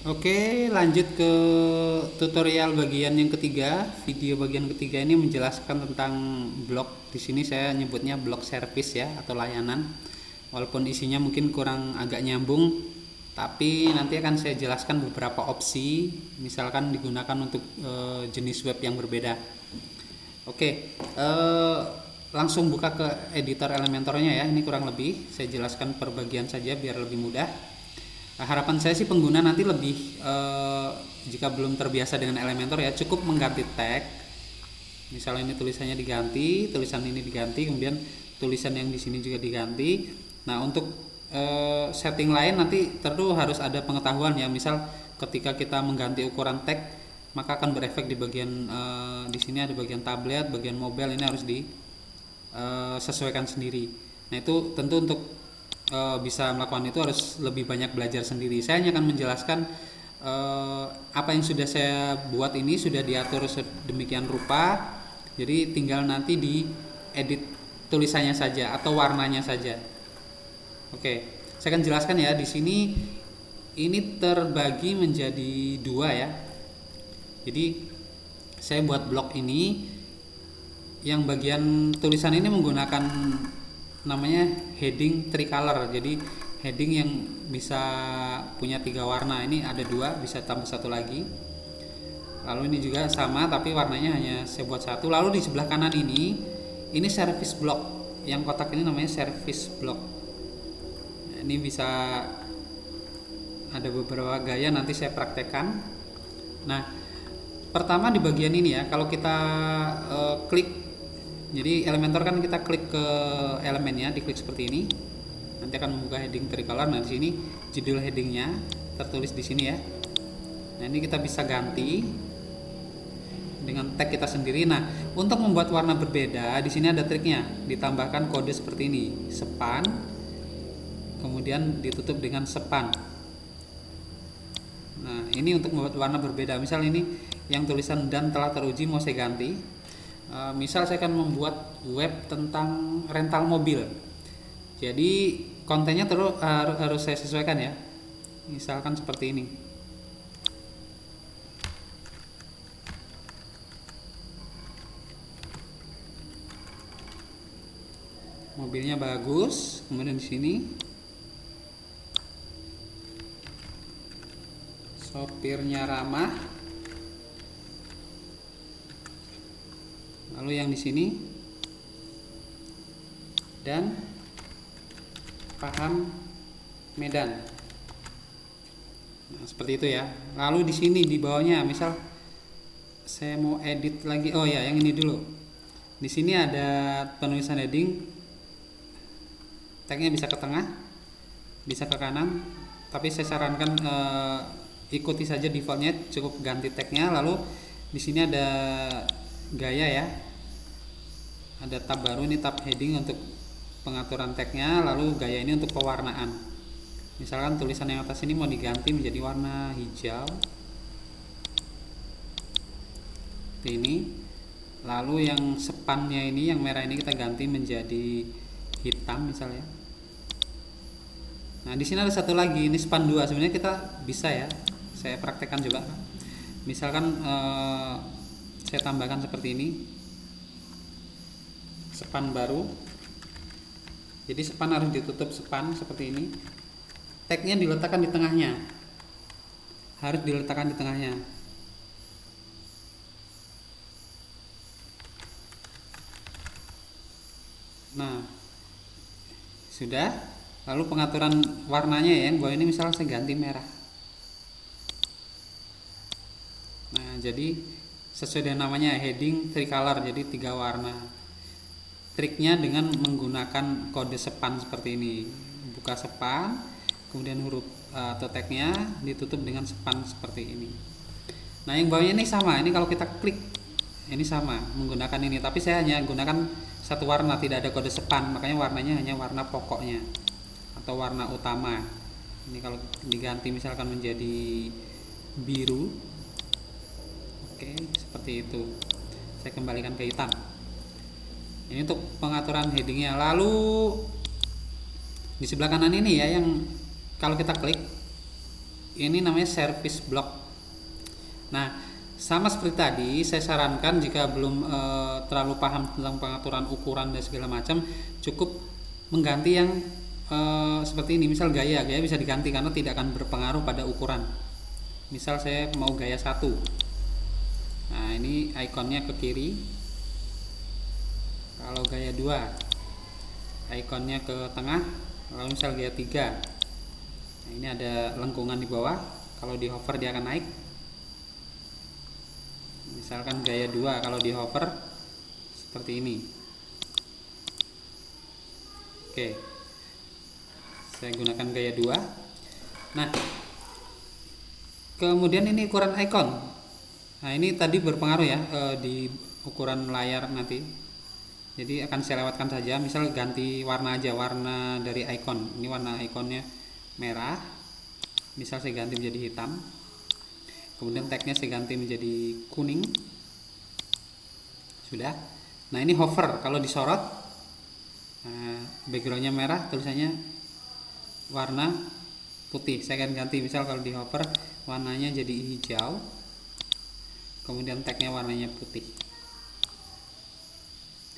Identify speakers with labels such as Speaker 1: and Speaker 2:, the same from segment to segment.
Speaker 1: Oke, lanjut ke tutorial bagian yang ketiga. Video bagian ketiga ini menjelaskan tentang blog. Di sini saya nyebutnya blog service ya atau layanan. Walaupun isinya mungkin kurang agak nyambung, tapi nanti akan saya jelaskan beberapa opsi, misalkan digunakan untuk jenis web yang berbeda. Oke, langsung buka ke editor Elementornya ya. Ini kurang lebih saya jelaskan per bagian saja biar lebih mudah. Nah, harapan saya sih pengguna nanti lebih jika belum terbiasa dengan Elementor ya, cukup mengganti tag. Misalnya ini tulisannya diganti, tulisan ini diganti, kemudian tulisan yang di sini juga diganti. Nah, untuk setting lain nanti tentu harus ada pengetahuan ya. Misal ketika kita mengganti ukuran tag, maka akan berefek di bagian di sini ada bagian tablet, bagian mobile, ini harus disesuaikan sendiri. Nah, itu tentu untuk bisa melakukan itu harus lebih banyak belajar sendiri. Saya hanya akan menjelaskan apa yang sudah saya buat ini sudah diatur sedemikian rupa, jadi tinggal nanti di edit tulisannya saja atau warnanya saja. Oke, saya akan jelaskan ya. Di sini ini terbagi menjadi dua ya. Jadi saya buat blok ini, yang bagian tulisan ini menggunakan namanya heading tricolor. Jadi heading yang bisa punya 3 warna, ini ada 2, bisa tambah 1 lagi. Lalu ini juga sama tapi warnanya hanya saya buat 1. Lalu di sebelah kanan ini service block, yang kotak ini namanya service block. Nah, ini bisa ada beberapa gaya, nanti saya praktekkan. Nah, pertama di bagian ini ya, kalau kita klik, jadi Elementor kan kita klik ke elemennya, diklik seperti ini, nanti akan membuka heading tricolor. Nah, di sini judul headingnya tertulis di sini ya. Nah, ini kita bisa ganti dengan tag kita sendiri. Nah, untuk membuat warna berbeda, di sini ada triknya, ditambahkan kode seperti ini, span, kemudian ditutup dengan span. Nah, ini untuk membuat warna berbeda. Misal ini yang tulisan dan telah teruji mau saya ganti. Misal saya akan membuat web tentang rental mobil, jadi kontennya terus harus saya sesuaikan ya. Misalkan seperti ini, mobilnya bagus, kemudian di sini sopirnya ramah, lalu yang di sini dan paham Medan. Nah, seperti itu ya. Lalu di sini di bawahnya, misal saya mau edit lagi. Oh ya, yang ini dulu. Di sini ada penulisan heading. Tagnya bisa ke tengah, bisa ke kanan. Tapi saya sarankan ikuti saja defaultnya, cukup ganti tagnya. Lalu di sini ada gaya ya. Ada tab baru, ini tab heading untuk pengaturan tagnya, lalu gaya ini untuk pewarnaan. Misalkan tulisan yang atas ini mau diganti menjadi warna hijau seperti ini, lalu yang spannya ini, yang merah ini kita ganti menjadi hitam misalnya. Nah, di sini ada satu lagi, ini span 2. Sebenarnya kita bisa ya, saya praktekkan juga. Misalkan saya tambahkan seperti ini, span baru. Jadi span harus ditutup span seperti ini. Tagnya diletakkan di tengahnya, harus diletakkan di tengahnya. Nah, sudah. Lalu pengaturan warnanya ya, yang bawah ini misalnya saya ganti merah. Nah, jadi sesuai dengan namanya heading tricolor, jadi 3 warna. Triknya dengan menggunakan kode span seperti ini, buka span, kemudian huruf atau tagnya ditutup dengan span seperti ini. Nah, yang bawahnya ini sama, ini kalau kita klik ini sama menggunakan ini, tapi saya hanya gunakan satu warna, tidak ada kode span, makanya warnanya hanya warna pokoknya atau warna utama. Ini kalau diganti misalkan menjadi biru, oke, seperti itu. Saya kembalikan ke hitam. Ini untuk pengaturan headingnya. Lalu di sebelah kanan ini ya, yang kalau kita klik ini namanya service block. Nah, sama seperti tadi, saya sarankan jika belum terlalu paham tentang pengaturan ukuran dan segala macam, cukup mengganti yang seperti ini. Misal gaya bisa diganti karena tidak akan berpengaruh pada ukuran. Misal saya mau gaya 1. Nah, ini ikonnya ke kiri. Kalau gaya 2, ikonnya ke tengah. Kalau misal gaya 3, nah ini ada lengkungan di bawah. Kalau di hover dia akan naik. Misalkan gaya 2, kalau di hover seperti ini. Oke, saya gunakan gaya 2. Nah, kemudian ini ukuran icon. Nah, ini tadi berpengaruh ya di ukuran layar nanti. Jadi akan saya lewatkan saja. Misal ganti warna aja, warna dari icon. Ini warna iconnya merah. Misal saya ganti menjadi hitam. Kemudian tagnya saya ganti menjadi kuning. Sudah. Nah, ini hover. Kalau disorot, nah, backgroundnya merah, tulisannya warna putih. Saya akan ganti. Misal kalau di hover warnanya jadi hijau, kemudian tagnya warnanya putih,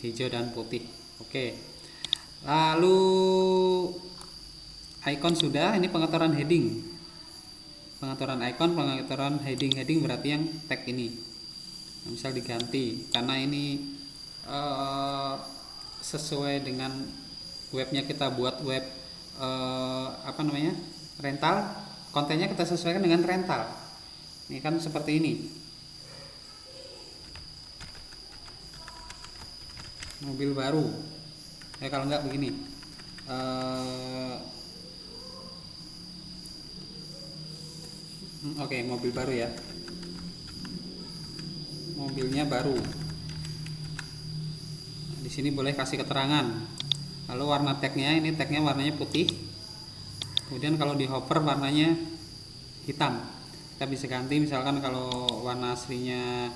Speaker 1: hijau dan putih. Oke, lalu icon sudah. Ini pengaturan heading, pengaturan icon, pengaturan heading berarti yang tag ini. Nah, misal diganti karena ini sesuai dengan webnya, kita buat web rental, kontennya kita sesuaikan dengan rental. Ini kan seperti ini, mobil baru. Kalau enggak begini, oke, mobil baru ya, mobilnya baru. Nah, di sini boleh kasih keterangan. Lalu warna tagnya, ini tagnya warnanya putih. Kemudian kalau di hover warnanya hitam. Kita bisa ganti, misalkan kalau warna aslinya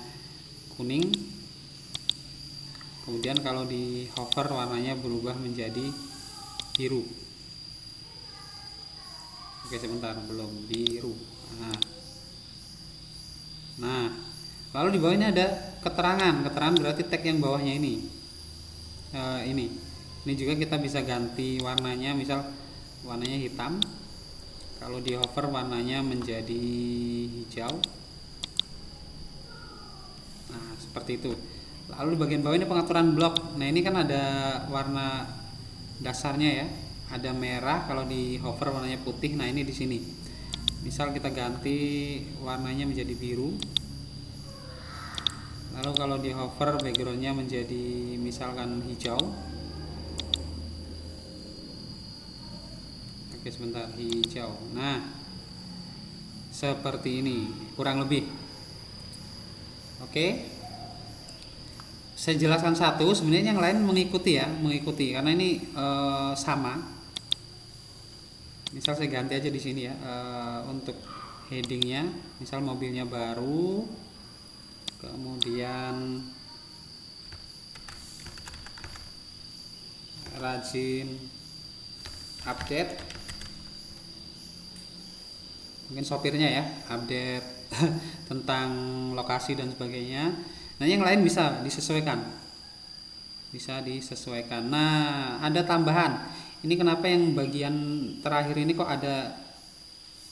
Speaker 1: kuning, kemudian kalau di hover warnanya berubah menjadi biru. Oke, sebentar, belum biru. Nah, lalu di bawah ini ada keterangan berarti tag yang bawahnya ini. Ini juga kita bisa ganti warnanya, misal warnanya hitam. Kalau di hover warnanya menjadi hijau. Nah, seperti itu. Lalu di bagian bawah ini pengaturan blok. Nah, ini kan ada warna dasarnya ya, ada merah. Kalau di hover warnanya putih. Nah, ini di sini. Misal kita ganti warnanya menjadi biru. Lalu kalau di hover backgroundnya menjadi misalkan hijau. Oke, sebentar, hijau. Nah, seperti ini kurang lebih. Oke, saya jelaskan satu, sebenarnya yang lain mengikuti karena ini sama. Misal saya ganti aja di sini ya, untuk headingnya, misal mobilnya baru, kemudian rajin update, mungkin sopirnya ya, update tentang lokasi dan sebagainya. Nah, yang lain bisa disesuaikan. Nah, ada tambahan. Ini kenapa yang bagian terakhir ini kok ada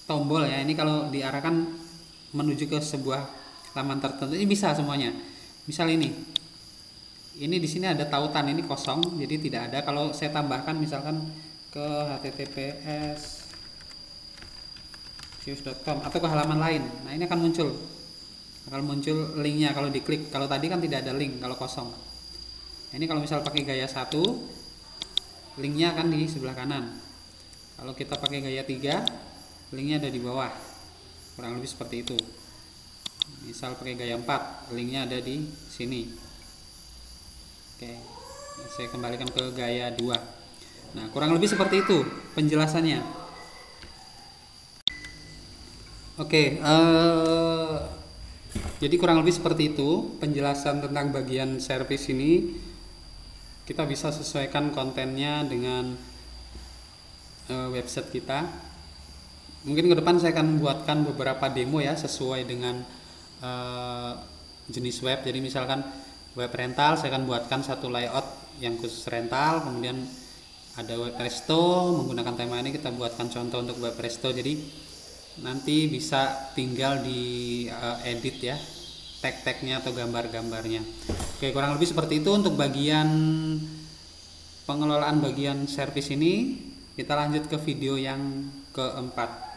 Speaker 1: tombol ya? Ini kalau diarahkan menuju ke sebuah laman tertentu, ini bisa semuanya. Misal ini di sini ada tautan, ini kosong, jadi tidak ada. Kalau saya tambahkan misalkan ke https://sius.com atau ke halaman lain, nah ini akan muncul linknya kalau diklik. Kalau tadi kan tidak ada link kalau kosong. Nah, ini kalau misal pakai gaya 1, linknya akan di sebelah kanan. Kalau kita pakai gaya 3, linknya ada di bawah, kurang lebih seperti itu. Misal pakai gaya 4, linknya ada di sini. Oke, saya kembalikan ke gaya 2. Nah, kurang lebih seperti itu penjelasannya. Oke, jadi kurang lebih seperti itu penjelasan tentang bagian service ini. Kita bisa sesuaikan kontennya dengan website kita. Mungkin ke depan saya akan buatkan beberapa demo ya sesuai dengan jenis web. Jadi misalkan web rental, saya akan buatkan satu layout yang khusus rental, kemudian ada web resto menggunakan tema ini, kita buatkan contoh untuk web resto. Jadi nanti bisa tinggal di edit ya tag-tagnya atau gambar-gambarnya. Oke, kurang lebih seperti itu untuk bagian pengelolaan bagian servis ini. Kita lanjut ke video yang keempat.